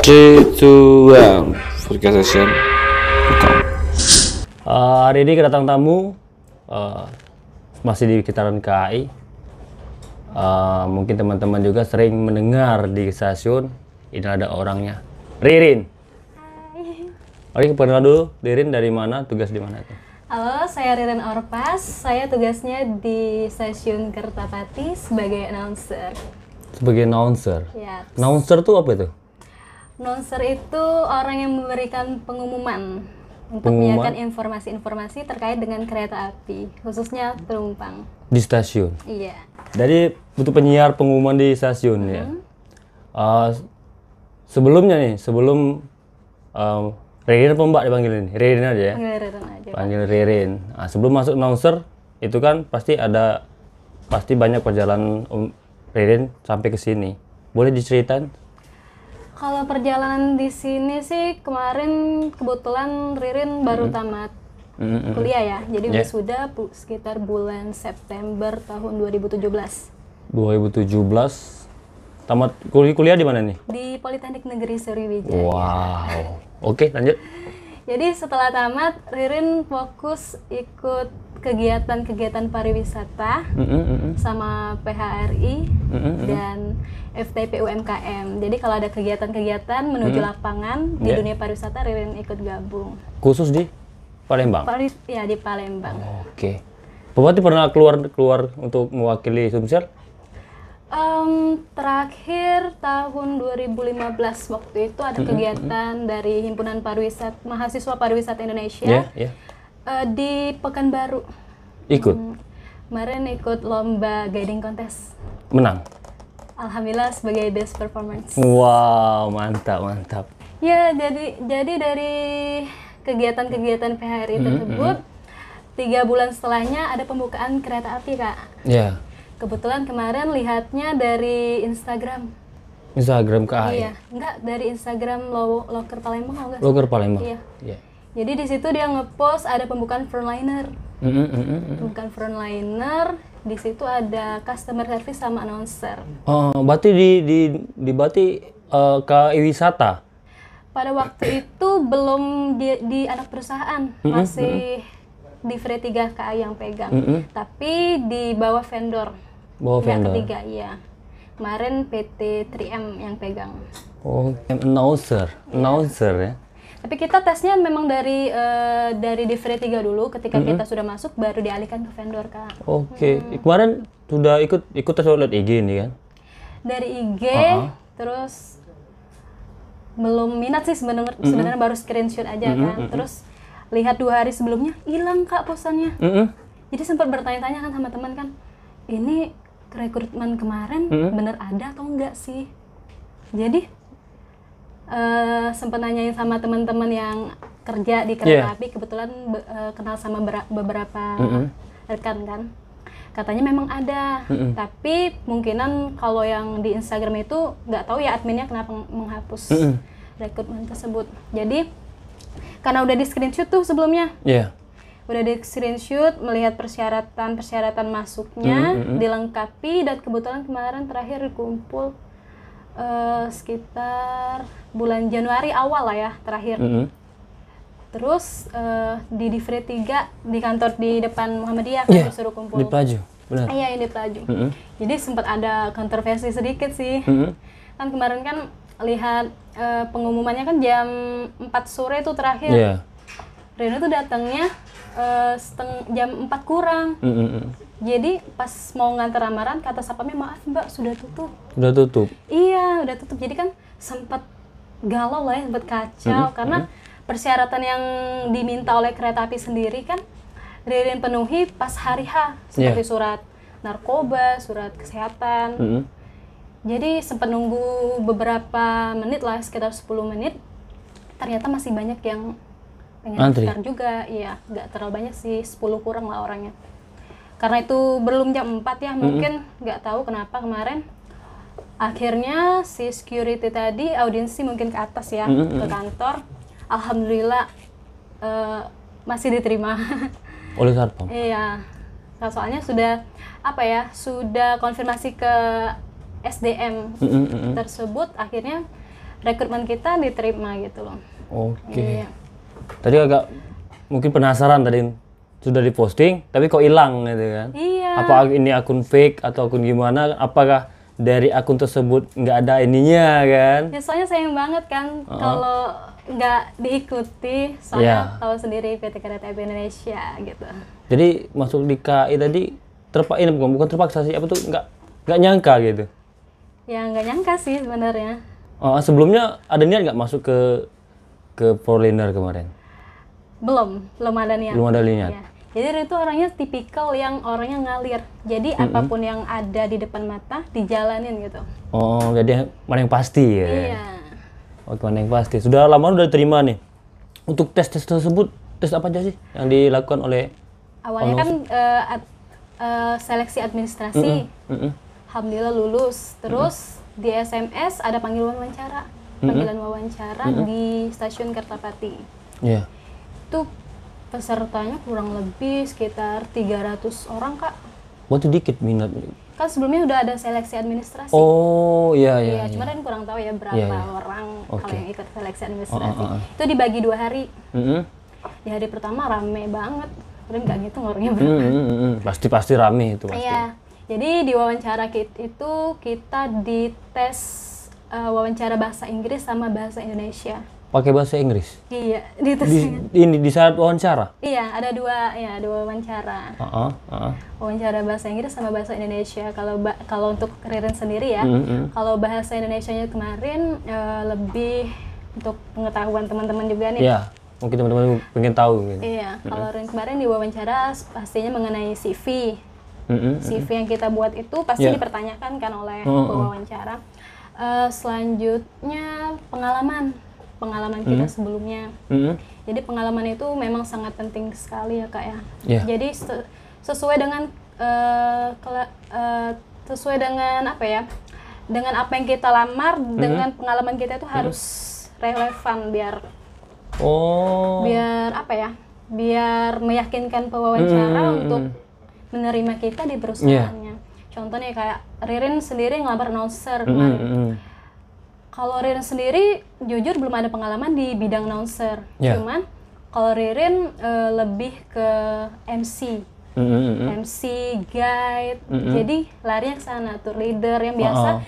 3, 2, 1, podcast session. Hari ini kedatangan tamu masih di sekitaran KAI. Mungkin teman-teman juga sering mendengar di stasiun. Ini ada orangnya, Ririn. Hai. Oke, perkenalkan dulu, Ririn dari mana, tugas di mana? Halo, saya Ririn Orpas. Saya tugasnya di Stasiun Kertapati sebagai announcer. Sebagai announcer. Ya. Announcer tuh apa itu? Announcer itu orang yang memberikan pengumuman untuk Pengumuman? menyiarkan informasi-informasi terkait dengan kereta api, khususnya penumpang. Di stasiun. Iya. Jadi butuh penyiar pengumuman di stasiun ya. Sebelumnya nih, sebelum Ririn apa Mbak dipanggil ini? Ririn aja ya. Panggil Ririn aja, Pak. Panggil Ririn. Nah, sebelum masuk announcer itu kan pasti banyak perjalanan Ririn sampai ke sini. Boleh diceritain? Kalau perjalanan di sini sih kemarin kebetulan Ririn baru tamat kuliah ya. Jadi Yeah. wisuda sekitar bulan September tahun 2017. 2017 tamat kuliah di mana nih? Di Politeknik Negeri Sriwijaya. Wow. Oke, lanjut. Jadi setelah tamat, Ririn fokus ikut kegiatan-kegiatan pariwisata sama PHRI dan FTP UMKM. Jadi kalau ada kegiatan-kegiatan menuju lapangan di Yeah. dunia pariwisata, Ririn ikut gabung. Khusus di Palembang. Ya di Palembang. Oke. Berarti pernah keluar untuk mewakili Sumsel? Terakhir tahun 2015 waktu itu ada kegiatan dari Himpunan Mahasiswa Pariwisata Indonesia Ya. di Pekanbaru. Ikut. Kemarin ikut lomba guiding contest. Menang. Alhamdulillah sebagai best performance. Wow, mantap. Ya, jadi dari kegiatan-kegiatan PHRI tersebut 3 bulan setelahnya ada pembukaan kereta api, Kak. Ya. Kebetulan kemarin lihatnya dari Instagram. Instagram KAI. Iya, enggak dari Instagram Loker Palembang kalau enggak. Loker Palembang. Iya. Iya. Jadi di situ dia ngepost ada pembukaan frontliner. Pembukaan frontliner, di situ ada customer service sama announcer. Berarti berarti KAI wisata. Pada waktu itu belum di anak perusahaan, masih di Free 3 KAI yang pegang. Tapi di bawah vendor. Bawa Pihak vendor. ketiga, iya. Kemarin PT 3M yang pegang. Oh, announcer ya. Tapi kita tesnya memang dari di Free 3 dulu. Ketika kita sudah masuk, baru dialihkan ke vendor, Kak. Oke. Kemarin sudah ikut tes lihat IG ini kan? Dari IG, terus belum minat sih sebenarnya baru screenshot aja kan. Terus lihat 2 hari sebelumnya hilang, Kak, posannya. Jadi sempat bertanya-tanya kan sama teman kan, ini rekrutmen kemarin bener ada atau enggak sih? Jadi sempat nanyain sama teman-teman yang kerja di kereta api, kebetulan kenal sama beberapa rekan kan. Katanya memang ada, tapi mungkinan kalau yang di Instagram itu nggak tahu ya adminnya kenapa menghapus rekrutmen tersebut. Jadi karena udah di screenshot tuh sebelumnya, udah di screenshot melihat persyaratan masuknya dilengkapi, dan kebetulan kemarin terakhir dikumpul sekitar bulan Januari awal lah ya terakhir. Terus di Free 3 di kantor di depan Muhammadiyah kan disuruh kumpul. Di Pelaju, benar. Iya, yang di Pelaju. Jadi sempat ada kontroversi sedikit sih. Kan kemarin kan lihat pengumumannya kan jam 4 sore itu terakhir. Iya. Reno tuh datangnya jam 4 kurang. Jadi pas mau nganter lamaran, kata sapamnya, maaf Mbak, sudah tutup. Sudah tutup. Iya, udah tutup. Jadi kan sempat galau lah ya, sempat kacau. Karena persyaratan yang diminta oleh kereta api sendiri kan Ririn penuhi pas hari H. Seperti surat narkoba, surat kesehatan. Jadi sempat nunggu beberapa menit lah, sekitar 10 menit. Ternyata masih banyak yang pengen daftar juga. Iya, nggak terlalu banyak sih, 10 kurang lah orangnya. Karena itu belum jam 4 ya, mungkin nggak tahu kenapa kemarin. Akhirnya si security tadi audiensi mungkin ke atas ya, ke kantor. Alhamdulillah masih diterima. Oleh Satpam? Iya, soalnya sudah konfirmasi ke SDM tersebut, akhirnya rekrutmen kita diterima gitu loh. Oke. Iya. Tadi agak mungkin penasaran tadi sudah diposting tapi kok hilang gitu kan? Iya. Apa ini akun fake atau akun gimana? Apakah dari akun tersebut nggak ada ininya kan? Ya soalnya sayang banget kan kalau nggak diikuti, soalnya tahu sendiri PT Kereta Api Indonesia gitu. Jadi masuk di KAI tadi ini bukan terpaksa sih, apa tuh nggak nyangka gitu? Ya nggak nyangka sih sebenarnya. Sebelumnya ada niat nggak masuk ke Poliner kemarin? Belum ada niat. Belum ada niat. Ya. Jadi Ririn itu orangnya tipikal yang orangnya ngalir. Jadi apapun yang ada di depan mata dijalanin gitu. Oh, jadi mana yang pasti ya? Iya. Oke, mana yang pasti. Sudah lama udah diterima nih. Untuk tes tersebut, tes apa aja sih yang dilakukan oleh? Awalnya kan seleksi administrasi. Alhamdulillah lulus. Terus di SMS ada panggilan wawancara. Panggilan wawancara di stasiun Kertapati. Iya. Itu pesertanya kurang lebih sekitar 300 orang, Kak. Waktu dikit minat. Kan sebelumnya udah ada seleksi administrasi. Oh, iya. Cuma kan kurang tahu ya berapa orang kalau yang ikut seleksi administrasi. Itu dibagi 2 hari. Di hari pertama rame banget. Keren nggak gitu orangnya berapa? Pasti rame itu pasti. Iya. Jadi di wawancara itu kita dites wawancara bahasa Inggris sama bahasa Indonesia. Pakai bahasa Inggris? Iya, ditesnya. Di saat wawancara? Iya, ada dua wawancara. Wawancara bahasa Inggris sama bahasa Indonesia. Kalau untuk Ririn sendiri ya, kalau bahasa Indonesianya kemarin lebih untuk pengetahuan teman-teman juga nih. Iya, mungkin teman-teman pengen tahu. Gitu. Iya, kalau Ririn kemarin di wawancara pastinya mengenai CV. CV yang kita buat itu pasti dipertanyakan kan oleh pewawancara. Selanjutnya pengalaman kita sebelumnya. Jadi pengalaman itu memang sangat penting sekali ya Kak ya. Jadi sesuai dengan apa ya? Dengan apa yang kita lamar, dengan pengalaman kita itu harus relevan biar apa ya? Biar meyakinkan pewawancara untuk menerima kita di perusahaannya. Contohnya kayak Ririn sendiri ngelamar announcer kemarin. Kalau Ririn sendiri jujur belum ada pengalaman di bidang announcer. Cuman kalau Ririn lebih ke MC. MC, guide. Jadi larinya ke sana, tour leader yang biasa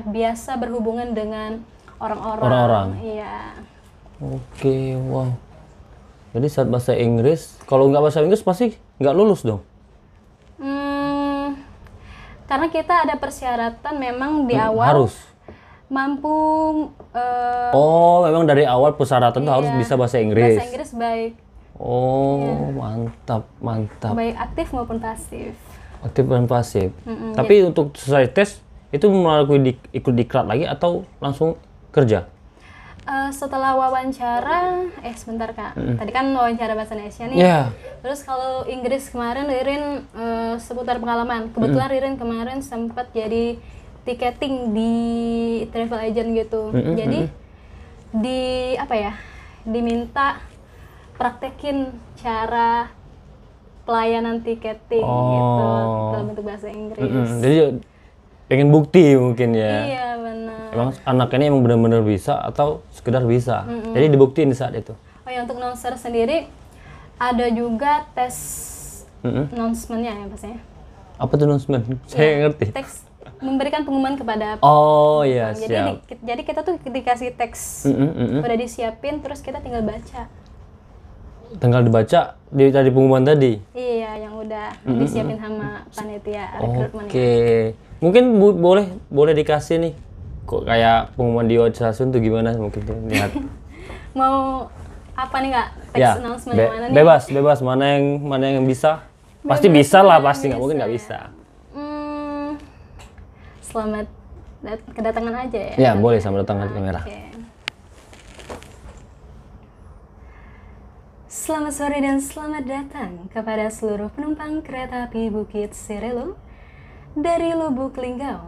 biasa berhubungan dengan orang-orang. Iya. Oke, wow. Jadi saat bahasa Inggris, kalau nggak bahasa Inggris pasti nggak lulus dong? Karena kita ada persyaratan memang di awal harus mampu. Memang dari awal persyaratan tuh harus bisa bahasa Inggris. Bahasa Inggris baik. Mantap. Baik aktif maupun pasif. Aktif dan pasif. Tapi untuk selesai tes itu melalui ikut diklat lagi atau langsung kerja? Setelah wawancara, sebentar Kak. Tadi kan wawancara bahasa Indonesia nih. Terus kalau Inggris kemarin Ririn seputar pengalaman. Kebetulan Ririn kemarin sempat jadi tiketing di travel agent gitu. Jadi diminta praktekin cara pelayanan tiketing gitu dalam bentuk bahasa Inggris. Jadi pengen bukti mungkin ya. Iya benar. Emang anaknya emang benar-benar bisa atau sekedar bisa. Jadi dibuktiin di saat itu. Untuk announcer sendiri ada juga tes announcement-nya ya pastinya. Apa tuh announcement? Saya ngerti. Teks memberikan pengumuman kepada siap. Jadi kita tuh dikasih teks udah disiapin terus kita tinggal baca. Tinggal dibaca dari pengumuman tadi. Iya, yang udah disiapin sama panitia rekrutmen. Mungkin boleh dikasih nih. Kok kayak pengumuman di stasiun tuh gimana mungkin tuh lihat. Mau apa nih Kak? Teks announcement yang mana nih? Bebas mana yang bisa. Pasti bisa lah, pasti nggak mungkin nggak bisa. Selamat kedatangan aja ya. Ya, boleh selamat datang ke kamera. Selamat sore dan selamat datang kepada seluruh penumpang kereta api Bukit Serelo dari Lubuk Linggau.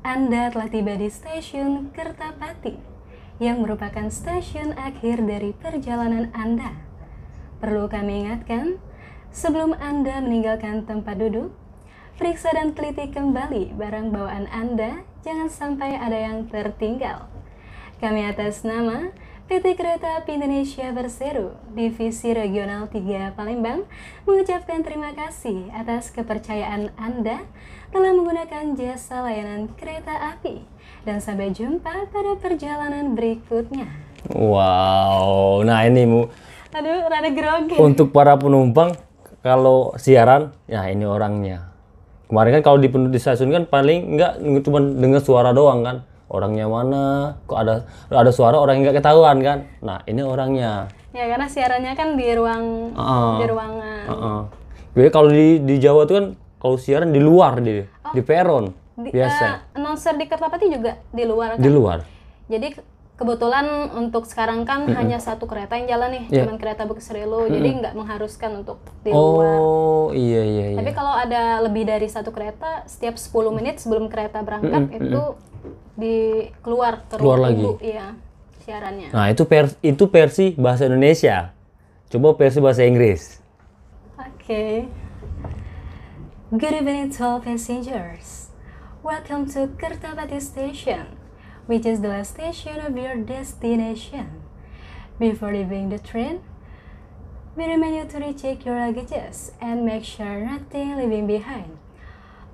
Anda telah tiba di stasiun Kertapati yang merupakan stasiun akhir dari perjalanan Anda. Perlu kami ingatkan, sebelum Anda meninggalkan tempat duduk, periksa dan teliti kembali barang bawaan Anda jangan sampai ada yang tertinggal. Kami atas nama PT Kereta Api Indonesia Persero, Divisi Regional 3 Palembang, mengucapkan terima kasih atas kepercayaan Anda telah menggunakan jasa layanan kereta api. Dan sampai jumpa pada perjalanan berikutnya. Wow, nah ini Aduh, rada grogi. untuk para penumpang kalau siaran, ya ini orangnya. Kemarin kan kalau di stasiun kan paling nggak cuma dengar suara doang kan. Orangnya mana? Kok ada suara orang yang nggak ketahuan kan? Nah ini orangnya. Ya karena siarannya kan di ruangan. Jadi kalau di Jawa tuh kan kalau siaran di luar di peron biasa. Announcer di Kertapati juga di luar kan? Di luar. Jadi kebetulan untuk sekarang kan hanya satu kereta yang jalan nih, cuman kereta Bukit Serelo, jadi nggak mengharuskan untuk di luar. Oh iya. Tapi kalau ada lebih dari satu kereta, setiap 10 menit sebelum kereta berangkat itu keluar lagi. ibu, iya, siarannya. Nah itu versi bahasa Indonesia. Coba versi bahasa Inggris. Oke. Good evening to all passengers. Welcome to Kertapati Station, which is the last station of your destination. Before leaving the train, we remind you to recheck your luggages and make sure nothing leaving behind.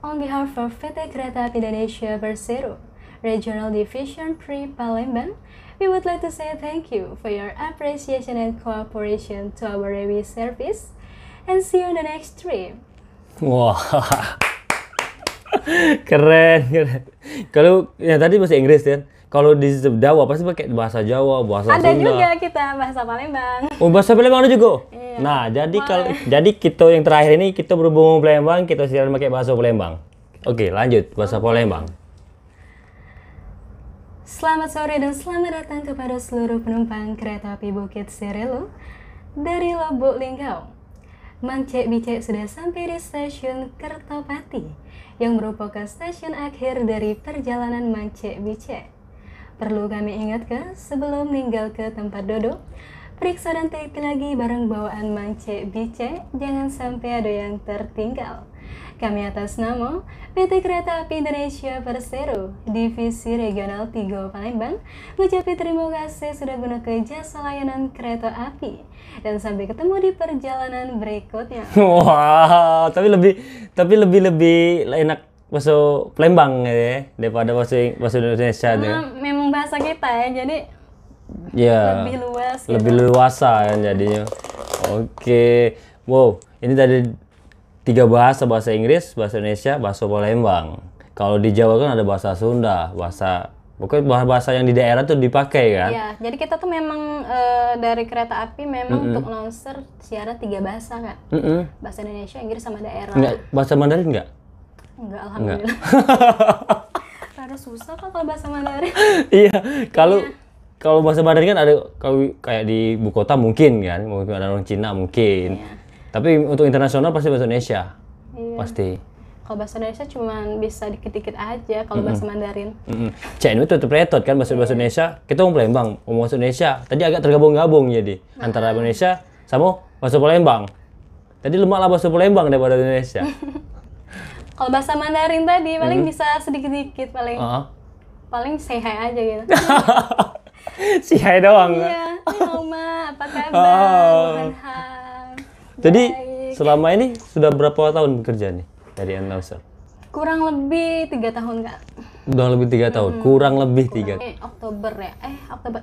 On behalf of PT Kereta Api Indonesia Persero, Regional Division 3 Palembang, we would like to say thank you for your appreciation and cooperation to our railway service, and see you on the next trip. Wah, keren. Kalau ya tadi bahasa Inggris kan, kalau di Jawa pasti pakai bahasa Jawa, bahasa Ada Sunda. juga kita bahasa Palembang. Oh, bahasa Palembang ada juga. Iya. Nah, jadi kita yang terakhir ini kita berhubung Palembang, kita siaran pakai bahasa Palembang. Oke, lanjut bahasa Palembang. Selamat sore dan selamat datang kepada seluruh penumpang kereta api Bukit Serelo dari Lubuk Linggau. Mancek Bicek sudah sampai di stasiun Kertapati yang merupakan stasiun akhir dari perjalanan Mancek Bicek. Perlu kami ingatkan sebelum meninggal ke tempat duduk, periksa dan teliti lagi barang bawaan Mancek Bicek, jangan sampai ada yang tertinggal. Kami atas nama PT Kereta Api Indonesia Persero, Divisi Regional 3 Palembang, mengucapkan terima kasih sudah gunakan jasa layanan kereta api. Dan sampai ketemu di perjalanan berikutnya. Wah, tapi lebih enak bahasa Palembang ya daripada bahasa Indonesia deh. Karena memang bahasa kita ya, jadi Ya, lebih luas. lebih luasa kan jadinya. Oke, wow, ini tadi 3 bahasa Inggris, bahasa Indonesia, bahasa Palembang. Kalau di Jawa kan ada bahasa Sunda, pokoknya bahasa yang di daerah tuh dipakai kan. Iya, jadi kita tuh memang dari kereta api memang untuk announcer siaran 3 bahasa kan. Bahasa Indonesia, Inggris sama daerah. Enggak, bahasa Mandarin enggak? Enggak, alhamdulillah. Rada susah kan kalau bahasa Mandarin. Iya, kalau bahasa Mandarin kan ada kayak di ibu kota mungkin kan, mungkin ada orang Cina mungkin. Iya. Tapi untuk internasional pasti bahasa Indonesia. Iya. Pasti. Kalau bahasa Indonesia cuma bisa dikit-dikit aja kalau bahasa Mandarin. Cek ini tutup retot kan bahasa Indonesia. Kita ngomong Palembang, ngomong bahasa Indonesia. Tadi agak tergabung-gabung jadi antara Indonesia sama bahasa Palembang. Tadi lemaklah bahasa Palembang daripada Indonesia. Kalau bahasa Mandarin tadi paling bisa sedikit-dikit paling say hi aja gitu. Si hai doang. Iya, halo Ma, apa kabar? Bukan Jadi baik. selama ini sudah berapa tahun bekerja nih dari announcer? Kurang lebih 3 tahun Kak. Udah lebih 3 tahun, kurang lebih 3. Oktober ya. Oktober.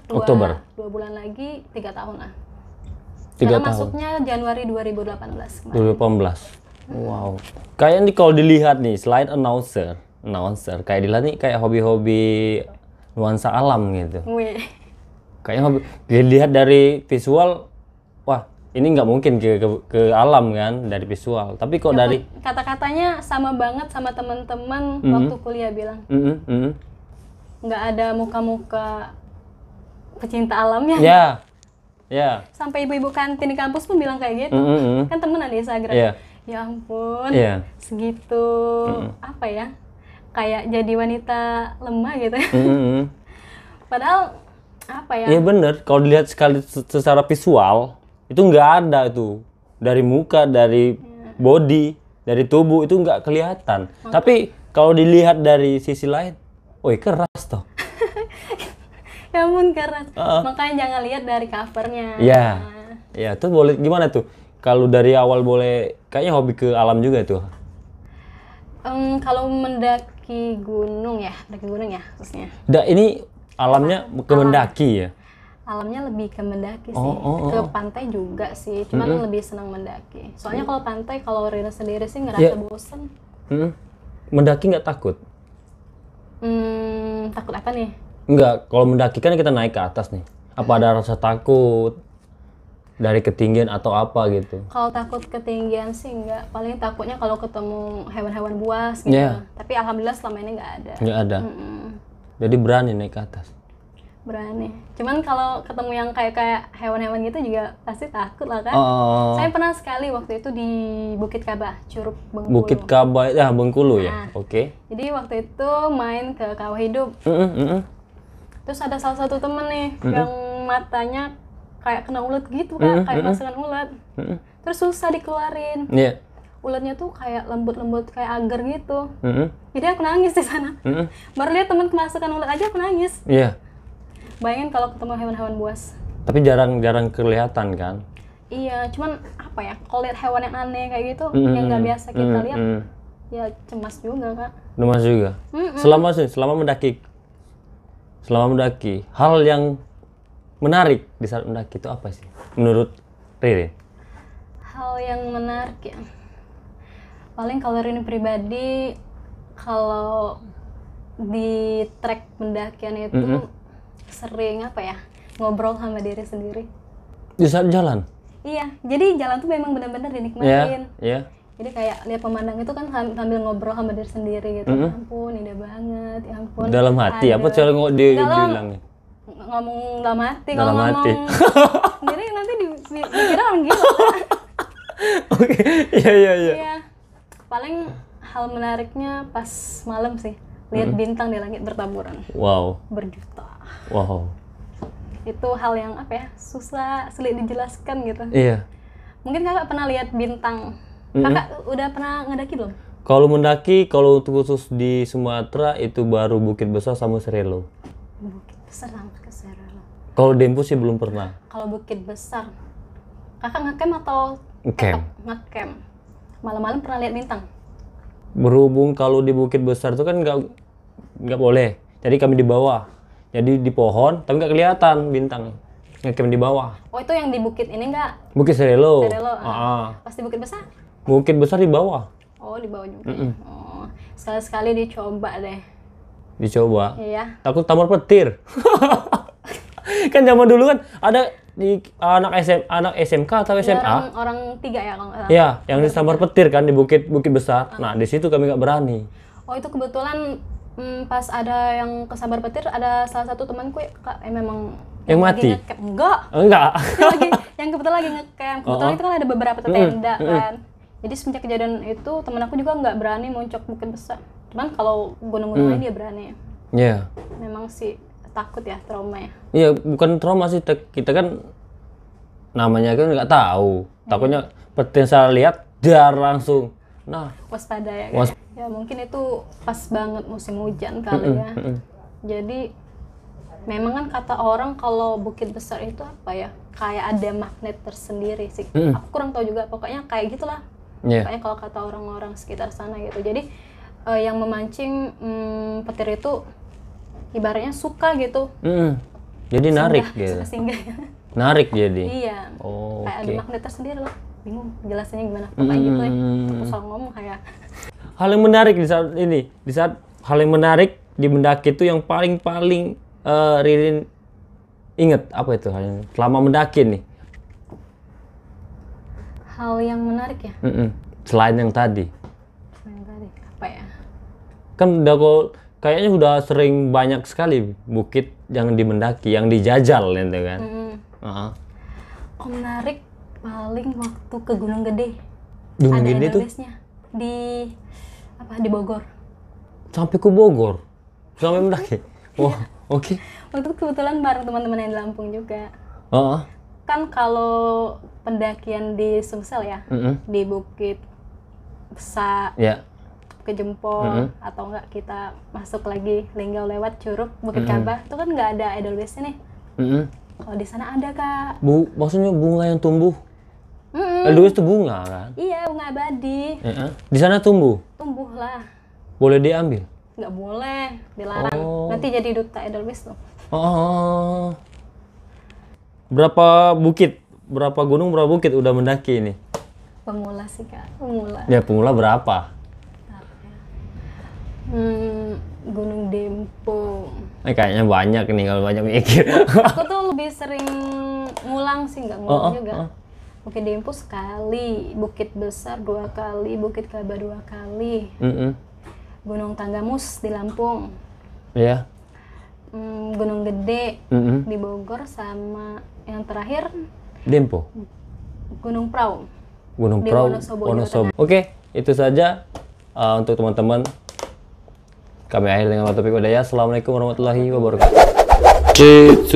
Oktober. 2 bulan lagi 3 tahun lah. 3 Karena tahun. masuknya Januari 2018 kemarin. 2018. Wow. Kayak nih kalau dilihat nih selain announcer kayak dilihat nih kayak hobi-hobi nuansa alam gitu. Wih. Kayaknya dilihat dari visual, wah ini nggak mungkin ke alam kan dari visual. Tapi kok dari Kata-katanya sama banget sama teman-teman waktu kuliah bilang. Nggak ada muka-muka pecinta alamnya. Ya. Sampai ibu-ibu kantin di kampus pun bilang kayak gitu. Kan temenan di Instagram. Iya. Ya ampun. Iya. Segitu apa ya? Kayak jadi wanita lemah gitu. Padahal apa ya? Iya bener. Kalau dilihat sekali secara visual itu nggak ada tuh dari muka, dari body, dari tubuh itu nggak kelihatan. Tapi kalau dilihat dari sisi lain, woi keras toh. Ya ampun keras. Makanya jangan lihat dari covernya. Iya. Ya, tuh boleh gimana tuh? Kalau dari awal boleh, kayaknya hobi ke alam juga tuh. Kalau mendaki gunung ya khususnya. Ini alamnya ke mendaki ya? Alamnya lebih ke mendaki sih. Ke pantai juga sih, cuman lebih senang mendaki. Soalnya kalau pantai, kalau Rina sendiri sih ngerasa bosen. Mendaki nggak takut? Takut apa nih? Enggak, kalau mendaki kan kita naik ke atas nih. Apa ada rasa takut dari ketinggian atau apa gitu? Kalau takut ketinggian sih enggak. Paling takutnya kalau ketemu hewan-hewan buas gitu. Tapi alhamdulillah selama ini nggak ada. Nggak ada. Jadi berani naik ke atas? Berani. Cuman kalau ketemu yang kayak hewan-hewan gitu juga pasti takut lah kan. Saya pernah sekali waktu itu di Bukit Kaba, Curug Bengkulu. Bukit Kaba, ya Bengkulu ya? Oke. Jadi waktu itu main ke Kawah Hidup. Terus ada salah satu temen nih yang matanya kayak kena ulet gitu kan, kayak masukan ulet. Terus susah dikeluarin. Uletnya tuh kayak lembut-lembut kayak agar gitu. Jadi aku nangis di sana. Baru lihat temen kemasukan ulet aja aku nangis. Bayangin kalau ketemu hewan-hewan buas. Tapi jarang kelihatan kan? Iya, cuman apa ya? Kalau lihat hewan yang aneh kayak gitu, yang nggak biasa kita lihat, ya cemas juga kak. Cemas juga. Selama mendaki, hal yang menarik di saat mendaki itu apa sih menurut Riri? Hal yang menarik ya, paling kalau Rini pribadi, kalau di trek pendakian itu sering apa ya, ngobrol sama diri sendiri di saat jalan. Iya, jadi jalan tuh memang benar-benar dinikmatin. Iya. Jadi kayak lihat pemandang itu kan sambil ngobrol sama diri sendiri gitu. Ya ampun, indah banget, ya ampun. Dalam hati, apa cara dibilang? Ngomong dalam hati, kalau ngomong sendiri nanti dikira orang gila. Oke, iya. Iya, paling hal menariknya pas malam sih, lihat bintang di langit bertaburan. Wow. Berjuta. Wow. Itu hal yang apa ya, sulit dijelaskan gitu. Iya. Mungkin kakak pernah lihat bintang. Kakak udah pernah ngedaki belum? Kalau mendaki, kalau khusus di Sumatera itu baru Bukit Besar sama Serelo. Bukit Besar sama Serelo. Kalau Dempo sih belum pernah. Kalau Bukit Besar, kakak ngecamp atau ngecamp? Malam-malam pernah lihat bintang? Berhubung kalau di Bukit Besar itu kan nggak boleh. Jadi kami di bawah. Jadi di pohon, tapi nggak kelihatan bintang. Ngecamp di bawah. Oh, itu yang di bukit ini nggak? Bukit Serelo. Pas di Bukit Besar? Bukit Besar di bawah. Oh, di bawah juga. Oh, sekali-sekali dicoba deh. Dicoba? Iya. Takut tamar petir. Kan zaman dulu kan ada di anak SMK atau SMA. Orang 3 ya kalau nggak salah. Iya, yang disambar petir kan di Bukit Besar. Nah, di situ kami nggak berani. Oh, itu kebetulan pas ada yang kesambar petir, ada salah satu temanku Kak, memang yang mati? Enggak. Yang kebetulan lagi ngecamp. Kebetulan itu kan ada beberapa tenda kan. Jadi semenjak kejadian itu temen aku juga nggak berani muncak Bukit Besar. Cuman kalau gunung-gunung lain dia berani. Iya. Memang sih takut ya, trauma ya. Iya, bukan trauma sih, kita kan namanya kan nggak tahu. Takutnya petir saya lihat dar langsung. Nah, waspada ya. Ya mungkin itu pas banget musim hujan kali ya. Jadi memang kan kata orang kalau Bukit Besar itu apa ya, kayak ada magnet tersendiri sih. Aku kurang tahu juga, pokoknya kayak gitulah. Pokoknya kalau kata orang-orang sekitar sana gitu. Jadi yang memancing petir itu ibaratnya suka gitu. Jadi narik gitu. Singgah. Narik jadi. Iya. Oh, kayak ada magnet tersendiri lah. Bingung jelasannya gimana. Pokoknya gitu ya. Aku selalu ngomong kayak. Hal yang menarik hal yang menarik di mendaki itu yang paling Ririn inget apa itu hal yang selama mendaki nih? Hal yang menarik ya? Selain yang tadi. Apa ya? Kan kayaknya udah sering banyak sekali bukit yang dimendaki, yang dijajal gitu kan. Oh, menarik paling waktu ke Gunung Gede. Gunung Gede tuh? Di Bogor. Sampai ke Bogor? Sampai mendaki? Wah, oke. Waktu itu kebetulan bareng teman-teman yang di Lampung juga. Kan kalau pendakian di Sumsel ya, di Bukit Besar, ke Jempol, atau enggak kita masuk lagi Linggau lewat Curug Bukit Kaba, itu kan nggak ada Edelweissnya nih. Kalau di sana ada, Kak. Maksudnya bunga yang tumbuh? Edelweiss itu bunga kan? Iya, bunga abadi. Di sana tumbuh? Tumbuh lah. Boleh diambil? Nggak boleh, dilarang. Nanti jadi duta Edelweiss tuh. Oh. Berapa gunung, berapa bukit udah mendaki ini? Pemula sih, Kak. Pemula. Ya, pemula berapa? Gunung Dempo. Kayaknya banyak nih kalau banyak mikir. Aku tuh lebih sering ngulang sih, nggak ngulang juga. Bukit Dempo sekali, Bukit Besar 2 kali, Bukit Kaba 2 kali. Gunung Tanggamus di Lampung. Iya. Gunung Gede di Bogor, sama yang terakhir Dempo. Gunung Prau. Gunung Di Prau, Wonosobo, Wonosobo. Oke, itu saja untuk teman-teman. Kami akhir dengan topik wadaya. Assalamualaikum warahmatullahi wabarakatuh. C2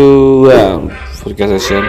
Podcast Session.